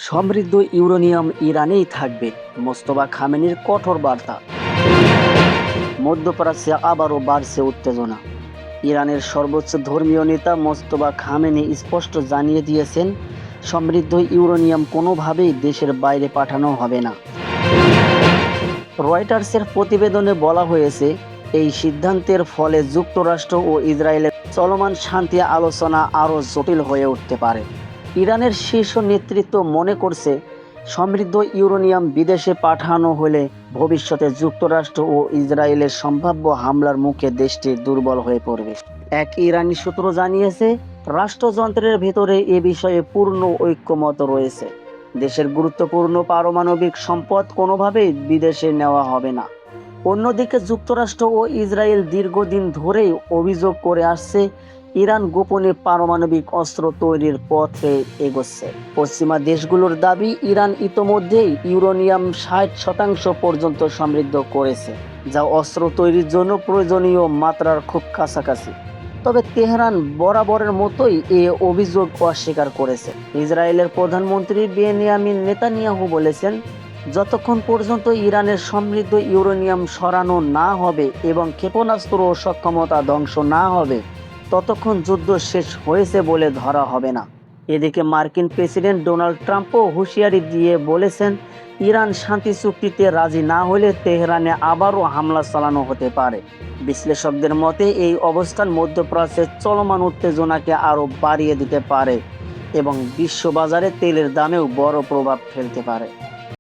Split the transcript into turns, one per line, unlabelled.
সমৃদ্ধ ইউরেনিয়াম ইরানেই থাকবে, মোস্তফা খামেনির কঠোর বার্তা। মধ্যপ্রাচ্যে আবারও বাড়ছে উত্তেজনা। ইরানের সর্বোচ্চ ধর্মীয় নেতা মোস্তফা খামেনি স্পষ্ট জানিয়ে দিয়েছেন, সমৃদ্ধ ইউরেনিয়াম কোনোভাবেই দেশের বাইরে পাঠানো হবে না। রয়টার্সের প্রতিবেদনে বলা হয়েছে, এই সিদ্ধান্তের ফলে যুক্তরাষ্ট্র ও ইসরায়েলের চলমান শান্তি আলোচনা আরও জটিল হয়ে উঠতে পারে। ইরানের শীর্ষ নেতৃত্ব মনে করছে, সমৃদ্ধ ইউরেনিয়াম বিদেশে পাঠানো হলে ভবিষ্যতে যুক্তরাষ্ট্র ও ইসরায়েলের সম্ভাব্য হামলার মুখে দেশটি দুর্বল হয়ে পড়বে। এক ইরানি সূত্র জানিয়েছে, রাষ্ট্রযন্ত্রের ভেতরে এ বিষয়ে পূর্ণ ঐক্যমত রয়েছে। দেশের গুরুত্বপূর্ণ পারমাণবিক সম্পদ কোনোভাবেই বিদেশে নেওয়া হবে না। অন্যদিকে যুক্তরাষ্ট্র ও ইসরায়েল দীর্ঘদিন ধরেই অভিযোগ করে আসছে, ইরান গোপনে পারমাণবিক অস্ত্র তৈরির পথে এগোচ্ছে। পশ্চিমা দেশগুলোর দাবি, ইরান ইতোমধ্যেই ইউরেনিয়াম 60% পর্যন্ত সমৃদ্ধ করেছে, যা অস্ত্র তৈরির জন্য প্রয়োজনীয় মাত্রার খুব কাছাকাছি। তবে তেহরান বরাবরের মতোই এ অভিযোগ অস্বীকার করেছে। ইসরায়েলের প্রধানমন্ত্রী বেনিয়ামিন নেতানিয়াহু বলেছেন, যতক্ষণ পর্যন্ত ইরানের সমৃদ্ধ ইউরেনিয়াম সরানো না হবে এবং ক্ষেপণাস্ত্র সক্ষমতা ধ্বংস না হবে, ততক্ষণ যুদ্ধ শেষ হয়েছে বলে ধরা হবে না। এদিকে মার্কিন প্রেসিডেন্ট ডোনাল্ড ট্রাম্পও হুঁশিয়ারি দিয়ে বলেছেন, ইরান শান্তি চুক্তিতে রাজি না হলে তেহরানে আবারও হামলা চালানো হতে পারে। বিশ্লেষকদের মতে, এই অবস্থান মধ্যপ্রাচ্যের চলমান উত্তেজনাকে আরও বাড়িয়ে দিতে পারে এবং বিশ্ববাজারে তেলের দামেও বড় প্রভাব ফেলতে পারে।